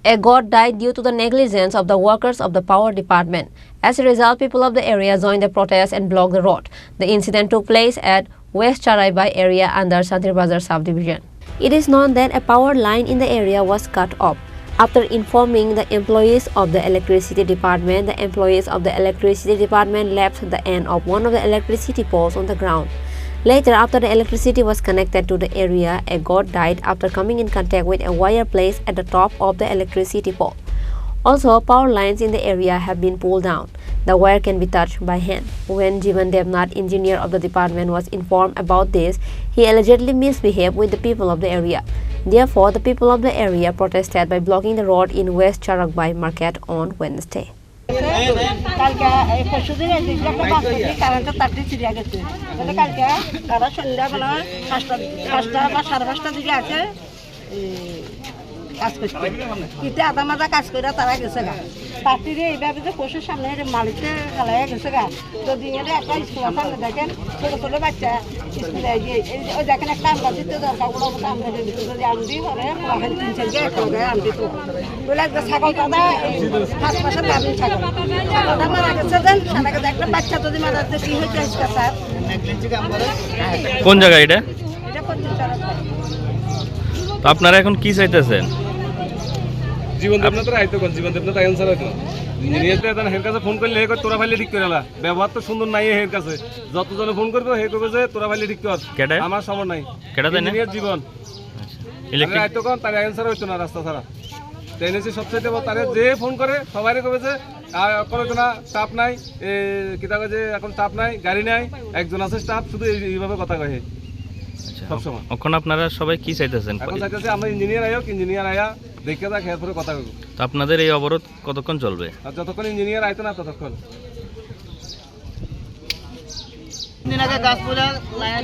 A goat died due to the negligence of the workers of the power department. As a result, people of the area joined the protest and blocked the road. The incident took place at West Charaibai area under Santir Bazar subdivision. It is known that a power line in the area was cut off. After informing the employees of the electricity department, the employees of the electricity department left the end of one of the electricity poles on the ground. Later, after the electricity was connected to the area, a goat died after coming in contact with a wire placed at the top of the electricity pole. Also, power lines in the area have been pulled down. The wire can be touched by hand. When Jivan Devnath, engineer of the department, was informed about this, he allegedly misbehaved with the people of the area. Therefore, the people of the area protested by blocking the road in West Charaibai market on Wednesday. কালকে এই পরশুদিন দেখি একটা বাচ্চা দিয়ে কারেন্টের তারটি ছিঁড়ে গেছে তাহলে কালকে তারা সন্ধ্যাবেলা 5টা বা 5:30টার দিকে আছে কাজ করছে কিন্তু আধা মাঝা কাজ করে তারা গেছে গা তারটিরে এইভাবে যে পশুর সামনে মালিককে গালাইয়া গেছে গা যদি একটা স্কুল সামনে দেখেন ছোটো ছোটো বাচ্চা স্কুলে ওই দেখেন একটা আমরা দিতে দরকার ওগুলো আমরা যদি আমদি করে 3-4 গে একটা আমদি তো বলে একটা ছাগল দাদা 5 মাসের দাবি ছাগলটা মারা গেছে দেন সারা একটা বাচ্চা যদি মারা যাচ্ছে কি হয়েছে আজকে স্যার কোন জায়গা এটা এটা কোন জায়গা তো আপনারা এখন কি চাইতেছেন জীবন দেবনাথ আইতো কোন জীবন দেবনাথ আনসার হইতো নিয়েতে তার হের কাছে ফোন করলে হে কই তোরা ফাইলে ঠিক করে আলা ব্যবহার তো সুন্দর নাই হের কাছে যতজনে ফোন করবে হে কইবে যে তোরা ফাইলে ঠিক কর কেডা আমার সময় নাই কেডা দেন নিয়ে জীবন ইলেকট্রিক আইতো কোন তার আনসার হইতো না রাস্তা ছাড়া তেনেছি সবচেয়ে বড় তারে যে ফোন করে সবাইরে কইবে যে কোনো কোনো স্টাফ নাই কিতা কই যে এখন স্টাফ নাই গাড়ি নাই একজন আছে স্টাফ শুধু এইভাবে কথা কয় সবসময় এখন আপনারা সবাই কি চাইতেছেন এখন চাইতেছে আমরা ইঞ্জিনিয়ার আয়া দেখে যাক এরপরে কথা কইব তো আপনাদের এই অবরোধ কতক্ষণ চলবে আর যতক্ষণ ইঞ্জিনিয়ার আইতো না ততক্ষণ দিন আগে গাছপুরা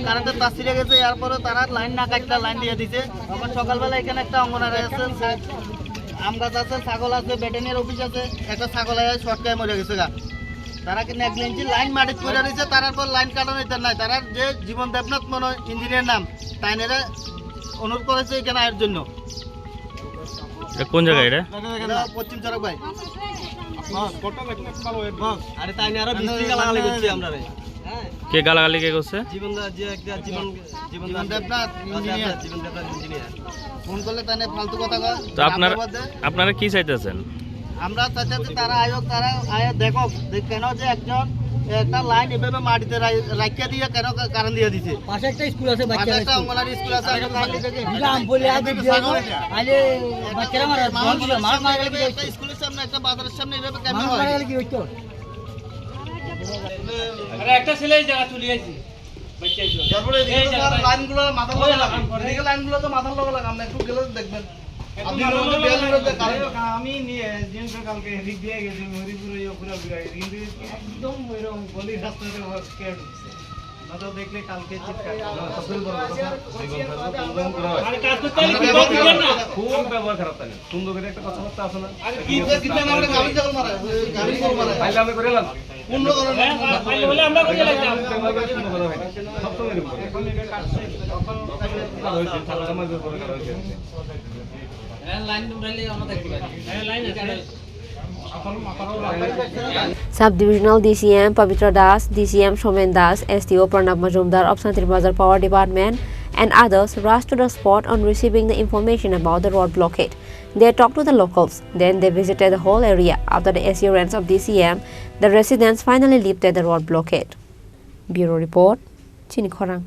কারেন্টের তার ছিঁড়ে গেছে এরপরে তারা লাইন না কাটলে লাইন দিয়ে দিছে তখন সকালবেলা এখানে একটা অঙ্গনারী আছে আম গাছ আছে ছাগল আছে ব্যাটারির অফিস আছে একটা ছাগল শর্টকায় মরে গেছে গা তারা কি নেগলিজেন্সি লাইন মাটি করে দিয়েছে তারপর লাইন কাটানো এটা নাই তারা যে জীবন দেবনাথ মনে ইঞ্জিনিয়ার নাম তাইনেরা অনুরোধ করেছে এখানে আয়ের জন্য কোন জায়গা এটা পশ্চিম চরক ভাই আরে তাইনে আরো বৃষ্টি গালাগালি করছি আমরা কে গালাগালি কে করছে জীবন দেবনাথ ইঞ্জিনিয়ার ফোন করলে তাইনে ফালতু কথা কয় তো আপনারা কি চাইতেছেন আমরা চাইতেছি তারা আয় দেখো কেন যে একটা লাইন এভাবে মাটিতে রাখিয়া দিয়ে কেন কারণ দিয়ে দিছে পাশে একটা স্কুল আছে বাচ্চা একটা অঙ্গনওয়াড়ি স্কুল আছে গ্রাম বলে আগে আলে বাচ্চারা মারা গেল একটা স্কুলের সামনে একটা বাজারের সামনে এভাবে কেন হয় কি হইতো আরে একটা ছেলেই জায়গা চলে আইছি বাচ্চা আইছো তারপরে এই লাইনগুলো মাথার লাগা লাগাম এই লাইনগুলো তো মাথার লাগা লাগাম না একটু গেলে দেখবেন আমি নিয়ে জিনিস কালকে হেডিক দিয়ে গেছি হরিপুরে পুরো ঘুরে কিন্তু একদম ওইরকম গলির রাস্তাতে কেয়ার ঢুকছে না দেখলে কালকে চিৎকার খুব ব্যবহার খারাপ থাকে সুন্দর করে একটা কথাবার্তা আছে না আমি করে এলাম Sub-Divisional DCM Pavitra Das, DCM Somen Das, STO Pranab Majumdar of Santir Bazar Power Department and others rushed to the spot on receiving the information about the road blockade. They talked to the locals, then they visited the whole area. After the assurance of DCM, the residents finally lifted the road blockade. Bureau Report, Chini Khorang.